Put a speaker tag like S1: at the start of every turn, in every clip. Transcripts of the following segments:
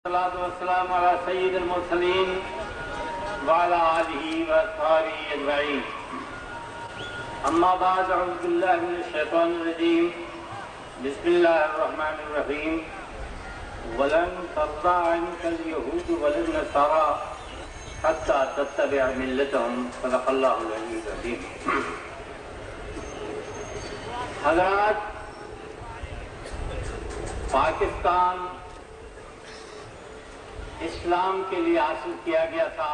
S1: الصلاة والسلام على سيد المرسلين وعلى آله وأصحابه أجمعين. أما بعد، أعوذ بالله من الشيطان الرجيم. بسم الله الرحمن الرحيم. ولن ترضى عنك اليهود ولا النصارى حتى تتبع ملتهم. صدق الله العلي العظيم. حضرات، پاکستان اسلام کے لیے حاصل کیا گیا تھا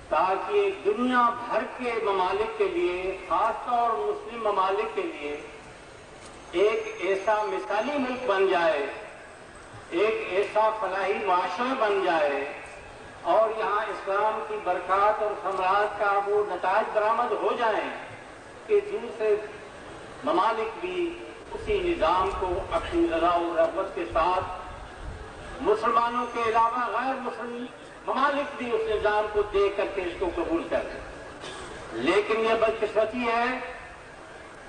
S1: تاکہ دنیا بھر کے ممالک کے لیے، خاص طور مسلم ممالک کے لیے ایک ایسا مثالی ملک بن جائے، ایک ایسا فلاحی معاشرہ بن جائے اور یہاں اسلام کی برکات اور ثمرات کا وہ نتائج برآمد ہو جائیں کہ دوسرے ممالک بھی اسی نظام کو اپنی رضا و رغبت کے ساتھ، مسلمانوں کے علاوہ غیر مسلم ممالک بھی اس نظام کو دیکھ کر کے اس کو قبول کر لیں. لیکن یہ بدقسمتی ہے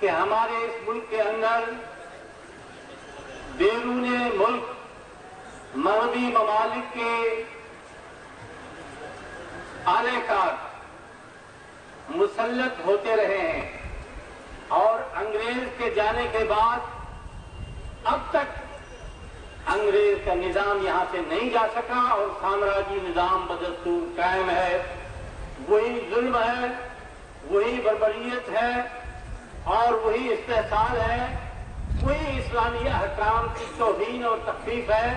S1: کہ ہمارے اس ملک کے اندر بیرون ملک مغربی ممالک کے اعلی کار مسلط ہوتے رہے ہیں اور انگریز کے جانے کے بعد اب تک انگریز کا نظام یہاں سے نہیں جا سکا اور سامراجی نظام بدستور قائم ہے. وہی ظلم ہے، وہی بربریت ہے اور وہی استحصال ہے، وہی اسلامی احکام کی توہین اور تخفیف ہے.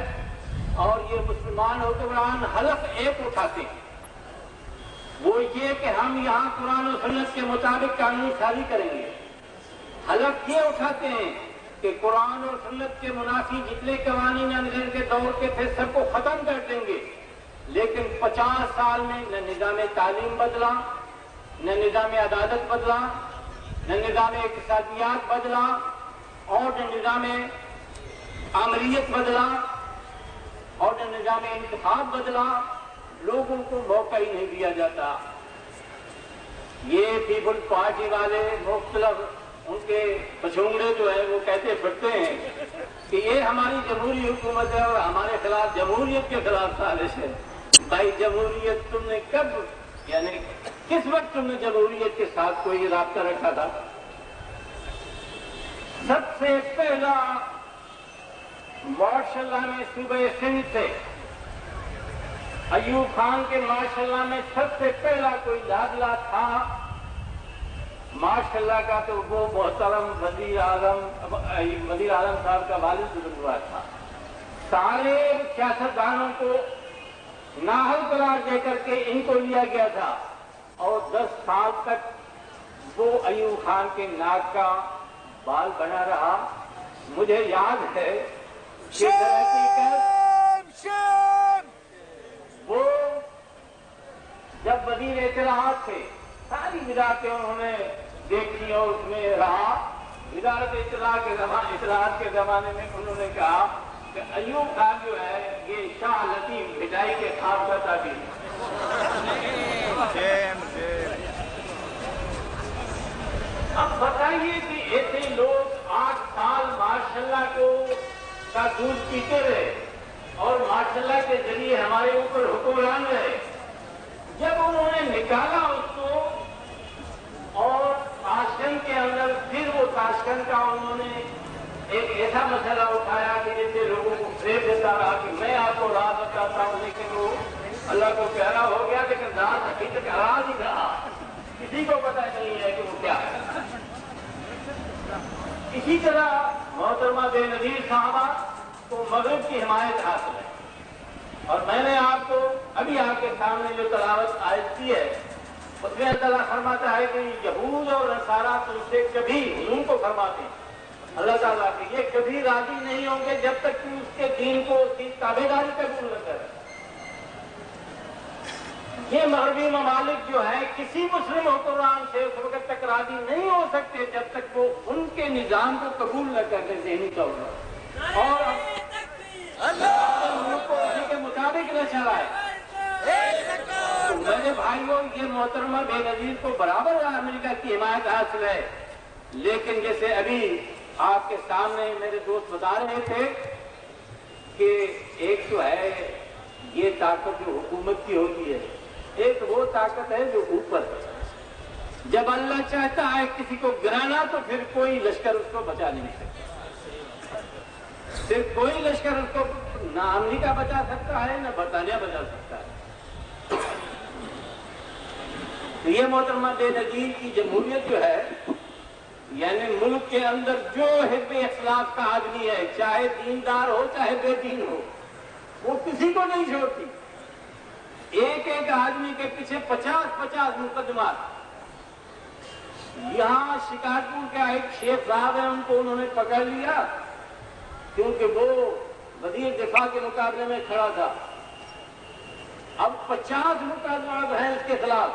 S1: اور یہ مسلمان حکمران حلف ایک اٹھاتے ہیں، وہ یہ کہ ہم یہاں قرآن و سنت کے مطابق قانون سازی کریں گے. حلف یہ اٹھاتے ہیں کہ قرآن اور سنت کے منافی جتنے قوانین انگریز کے دور کے تھے سب کو ختم کر دیں گے. لیکن 50 سال میں نہ نظام تعلیم بدلا، نہ نظام عدالت بدلا، نہ نظام اقتصادیات بدلا اور نہ نظام آمریت بدلا اور نہ نظام انتخاب بدلا. لوگوں کو موقع ہی نہیں دیا جاتا. یہ پیپل پارٹی والے مختلف ان کے بچونگڑے جو ہیں وہ کہتے پھرتے ہیں کہ یہ ہماری جمہوری حکومت ہے اور ہمارے خلاف جمہوریت کے خلاف سازش ہے. بھائی، جمہوریت تم نے کب، یعنی کس وقت تم نے جمہوریت کے ساتھ کوئی رابطہ رکھا تھا؟ سب سے پہلا ماشاء اللہ میں صوبہ سندھ سے ایوب خان کے ماشاء اللہ میں سب سے پہلا کوئی لاڈلا تھا ماشاء اللہ کا، تو وہ محترم وزیر اعظم صاحب کا والد گزر ہوا تھا. سارے سیاستدانوں کو نااہل قرار دے کر کے ان کو لیا گیا تھا اور 10 سال تک وہ ایوب خان کے ناک کا بال بنا رہا. مجھے یاد ہے کہ وہ جب وزیر اطلاعات تھے ساری وزارتیں انہوں نے دیکھی اور اس میں رہا. وزارت اطلاعات کے زمانے میں انہوں نے کہا کہ ایوب خان جو ہے یہ شاہ لطیف بھٹائی کے خواب کا تعبیر ہے. اب بتائیے کہ ایسے لوگ 8 سال ماشاءاللہ کا دودھ پیتے رہے اور ماشاءاللہ کے ذریعے ہمارے اوپر حکمران رہے. جب انہوں نے نکالا اس کو اور تاشکند کے اندر پھر وہ تاشکند کا انہوں نے ایک ایسا مسئلہ اٹھایا کہ جیسے لوگوں کو فریب دیتا رہا کہ میں آپ کو راز بتاتا ہوں، لیکن وہ اللہ کو پیارا ہو گیا، لیکن راز حقیقت راز ہی رہا، کسی کو پتہ نہیں ہے کہ وہ کیا ہے. اسی طرح محترمہ بے نظیر صاحبہ کو مغرب کی حمایت حاصل ہے اور میں نے آپ کو ابھی آپ کے سامنے جو تلاوت آیت کی ہے اس میں اللہ تعالیٰ فرماتا ہے کہ یہود اور نصارہ تم سے کبھی، حضور کو فرماتے ہیں اللہ تعالیٰ کہ یہ کبھی راضی نہیں ہوں گے جب تک کہ اس کے دین کو، اس کی تابعداری قبول نہ کرے. یہ مغربی ممالک جو ہیں کسی مسلم حکمران سے اس وقت تک راضی نہیں ہو سکتے جب تک وہ ان کے نظام کو قبول نہ کرنے ذہنی طور پر اور کو اسی کے مطابق نہ چلائے. میرے بھائیوں، یہ محترمہ بے نظیر کو برابر امریکہ کی حمایت حاصل ہے. لیکن جیسے ابھی آپ کے سامنے میرے دوست بتا رہے تھے کہ ایک تو ہے یہ طاقت جو حکومت کی ہوتی ہے، ایک وہ طاقت ہے جو اوپر ہے۔ جب اللہ چاہتا ہے کسی کو گرانا تو پھر کوئی لشکر اس کو بچا نہیں سکتا، صرف کوئی لشکر اس کو نہ امریکہ بچا سکتا ہے نہ برطانیہ بچا سکتا ہے۔ تو یہ محترمہ بے نظیر کی جمہوریت جو ہے، یعنی ملک کے اندر جو حزب اخلاق کا آدمی ہے، چاہے دیندار ہو چاہے بے دین ہو، وہ کسی کو نہیں چھوڑتی۔ ایک ایک آدمی کے پیچھے 50 مقدمات۔ یہاں شکارپور کا ایک شیخ صاحب ہے، ان کو انہوں نے پکڑ لیا کیونکہ وہ وزیر دفاع کے مقابلے میں کھڑا تھا۔ اب 50 مقدمات ہیں اس کے خلاف۔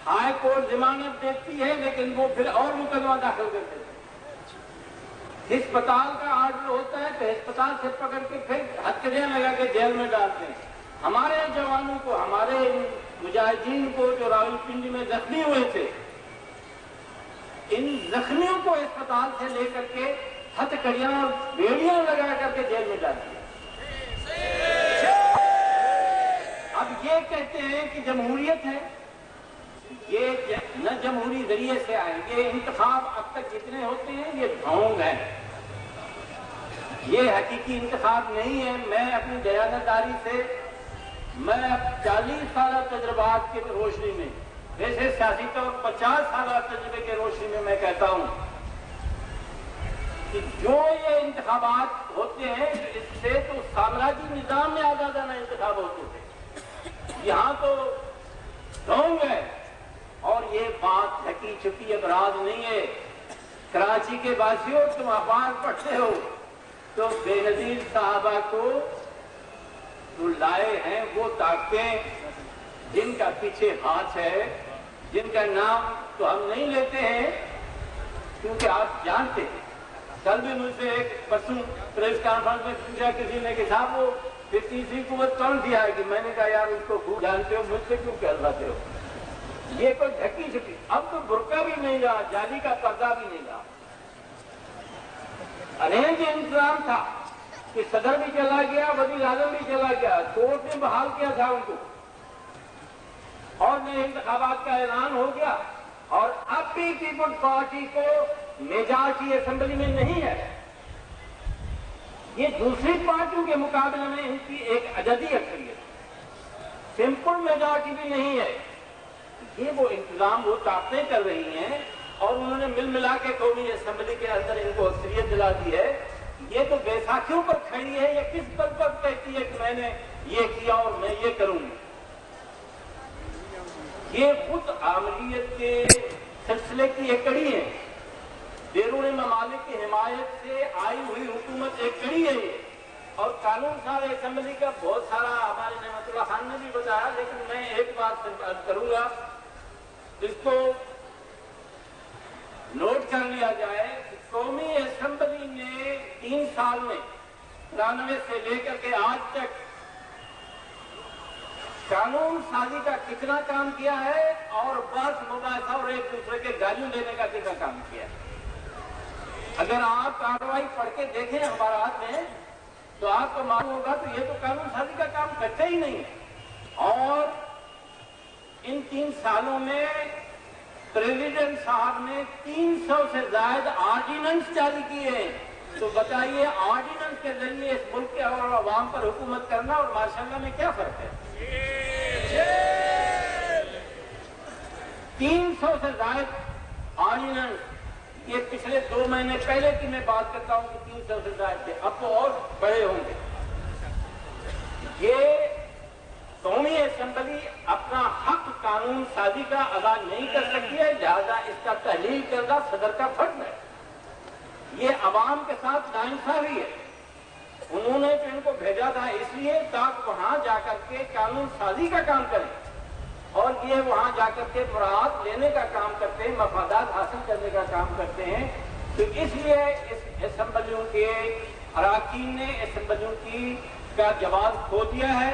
S1: ہائی کورٹ ضمانت دیتی ہے لیکن وہ پھر اور مقدمہ داخل کر دیتے ہیں۔ ہسپتال کا آرڈر ہوتا ہے تو ہسپتال سے پکڑ کے پھر ہتھکڑیاں لگا کے جیل میں ڈالتے ہیں۔ ہمارے جوانوں کو، ہمارے مجاہدین کو جو راولپنڈی میں زخمی ہوئے تھے، ان زخمیوں کو اسپتال سے لے کر کے ہتھکڑیاں اور بیڑیاں لگا کر کے جیل میں ڈال دیا۔ اب یہ کہتے ہیں کہ جمہوریت ہے، یہ نہ جمہوری ذریعے سے آئیں گے۔ انتخاب اب تک جتنے ہوتے ہیں یہ ڈھونگ ہے، یہ حقیقی انتخاب نہیں ہے۔ میں اپنی دیانتداری سے، میں 40 سالہ تجربات کی روشنی میں، ویسے سیاسی طور 50 سالہ تجربے کے روشنی میں میں کہتا ہوں کہ جو یہ انتخابات ہوتے ہیں اس سے تو سامراجی نظام میں آزادانہ انتخاب ہوتے تھے، یہاں تو ڈھونگ ہے۔ اور یہ بات ڈھکی چھپی اپرادھ نہیں ہے۔ کراچی کے باسیوں، تم اخبار پڑھتے ہو تو بے نظیر صاحبہ کو جو لائے ہیں وہ طاقتیں جن کا پیچھے ہاتھ ہے، جن کا نام تو ہم نہیں لیتے ہیں کیونکہ آپ جانتے ہیں۔ کل بھی مجھ سے ایک پرسوں پریس کانفرنس میں پوچھا کسی نے کہ صاحب وہ پھر تیسری قوت کون سی آئے گی؟ میں نے کہا یار اس کو خوب جانتے ہو، مجھ سے کیوں کہلواتے ہو؟ یہ کوئی ڈھکی چھپی، اب تو برقع بھی نہیں رہا، جالی کا پردہ بھی نہیں رہا۔ ارینج انتظام تھا کہ صدر بھی چلا گیا، وزیر اعظم بھی چلا گیا، کورٹ نے بحال کیا تھا ان کو، اور نئے انتخابات کا اعلان ہو گیا، اور اب بھی پیپلز پارٹی کو میجارٹی اسمبلی میں نہیں ہے۔ یہ دوسری پارٹیوں کے مقابلے میں ان کی ایک عددی اکثریت، سمپل میجارٹی بھی نہیں ہے۔ یہ وہ انتظام، وہ طاقتیں کر رہی ہیں، اور انہوں نے مل ملا کے قومی اسمبلی کے اندر ان کو اکثریت دلا دی ہے۔ یہ تو بیساکھیوں پر کھڑی ہے، یہ کس بل پر کہتی ہے کہ میں نے یہ کیا اور میں یہ کروں گی؟ یہ خود عاملیت کے سلسلے کی ایک کڑی ہے، بیرون ممالک کی حمایت سے آئی ہوئی حکومت ایک کڑی ہے یہ۔ اور قانون ساز اسمبلی کا بہت سارا ہمارے نعمت اللہ خان نے بھی بتایا، لیکن میں ایک بات عرض کروں گا، اس کو نوٹ کر لیا جائے کہ قومی اسمبلی نے 3 سال میں 93 سے لے کر کے آج تک قانون سازی کا کتنا کام کیا ہے، اور بحث مباحثہ اور ایک دوسرے کے گالیوں دینے کا کتنا کام کیا ہے۔ اگر آپ کارروائی پڑھ کے دیکھیں اخبارات میں تو آپ کو معلوم ہوگا تو یہ تو قانون سازی کا کام کرتے ہی نہیں ہے۔ اور ان 3 سالوں میں پریزیڈنٹ صاحب نے 300 سے زائد آرڈیننس جاری کیے ہیں۔ تو بتائیے آرڈیننس کے ذریعے اس ملک کے اور عوام پر حکومت کرنا اور ماشاءاللہ میں کیا فرق ہے؟ 300 سے زائد آرڈیننس، یہ پچھلے 2 مہینے پہلے کی میں بات کرتا ہوں کہ 300 سے زائد تھے، اب تو اور بڑے ہوں گے۔ یہ قومی اسمبلی اپنا حق قانون سازی کا ادا نہیں کر سکتی ہے، لہذا اس کا تحلیل کردہ صدر کا فرض ہے۔ یہ عوام کے ساتھ ناانصافی ہے۔ انہوں نے تو ان کو بھیجا تھا اس لیے تاکہ وہاں جا کر کے قانون سازی کا کام کریں، اور یہ وہاں جا کر کے مراعات لینے کا کام کرتے ہیں، مفادات حاصل کرنے کا کام کرتے ہیں۔ تو اس لیے اس اسمبلیوں کے اراکین نے اسمبلیوں کی کا جواز کھو دیا ہے،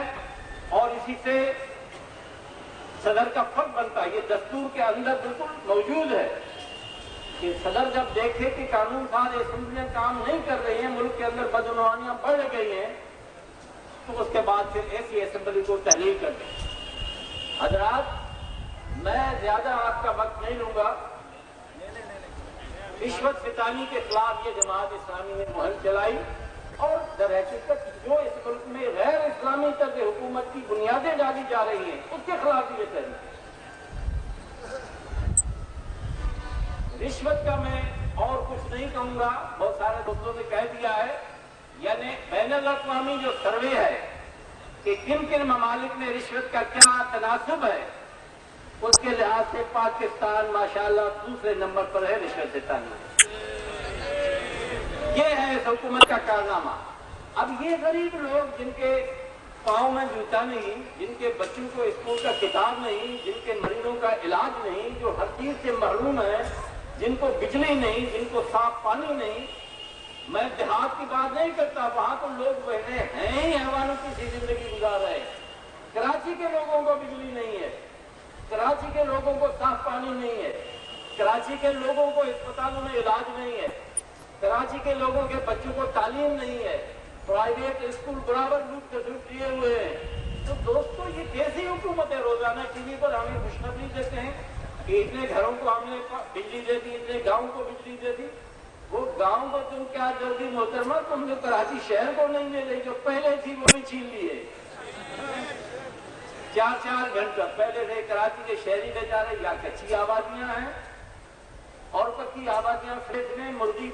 S1: اور اسی سے صدر کا فرض بنتا ہے۔ یہ دستور کے اندر بالکل موجود ہے کہ صدر جب دیکھے کہ قانون ساز اسمبلیاں کام نہیں کر رہی ہیں، ملک کے اندر بدعنوانیاں بڑھ گئی ہیں، تو اس کے بعد پھر ایسی اسمبلی کو تحلیل کر دیں۔ حضرات، میں زیادہ آپ کا وقت نہیں لوں گا۔ رشوت ستانی کے خلاف یہ جماعت اسلامی نے مہم چلائی، اور در حقیقت جو اس ملک میں غیر اسلامی طرز حکومت کی بنیادیں ڈالی جا رہی ہیں اس کے خلاف یہ تحریک ہے۔ رشوت کا میں اور کچھ نہیں کہوں گا، بہت سارے دوستوں نے کہہ دیا ہے۔ یعنی بین الاقوامی جو سروے ہے کہ کن کن ممالک میں رشوت کا کیا تناسب ہے، اس کے لحاظ سے پاکستان ماشاءاللہ دوسرے نمبر پر ہے رشوت ستانی۔ یہ ہے اس حکومت کا کارنامہ۔ اب یہ غریب لوگ جن کے پاؤں میں جوتا نہیں، جن کے بچوں کو اسکول کا کتاب نہیں، جن کے مریضوں کا علاج نہیں، جو ہر چیز سے محروم ہیں، جن کو بجلی نہیں، جن کو صاف پانی نہیں۔ میں دیہات کی بات نہیں کرتا، وہاں تو لوگ بہنے ہیں ہی حیوانوں کی سی زندگی گزار رہے ہیں۔ کراچی کے لوگوں کو بجلی نہیں ہے، کراچی کے لوگوں کو صاف پانی نہیں ہے، کراچی کے لوگوں کو اسپتالوں میں علاج نہیں ہے، کراچی کے لوگوں کے بچوں کو تعلیم نہیں ہے، پرائیویٹ اسکول برابر لوٹ کھسوٹ لیے ہوئے ہیں۔ تو دوستو، یہ کیسی حکومت ہے؟ روزانہ ٹی وی پر ہمیں خوشخبری دیتے ہیں کہ اتنے گھروں کو ہم نے بجلی دے دی، اتنے گاؤں کو بجلی دے دی۔ وہ گاؤں کو تم کیا دو گی محترمہ؟ تم جو کراچی شہر کو نہیں دے رہی، جو پہلے تھی وہ بھی چھین لیے۔ 4 گھنٹہ پہلے سے کراچی کے شہری بیچارے یا کچی آبادیاں ہیں اور پکی آبادیاں فلیٹ میں مرغی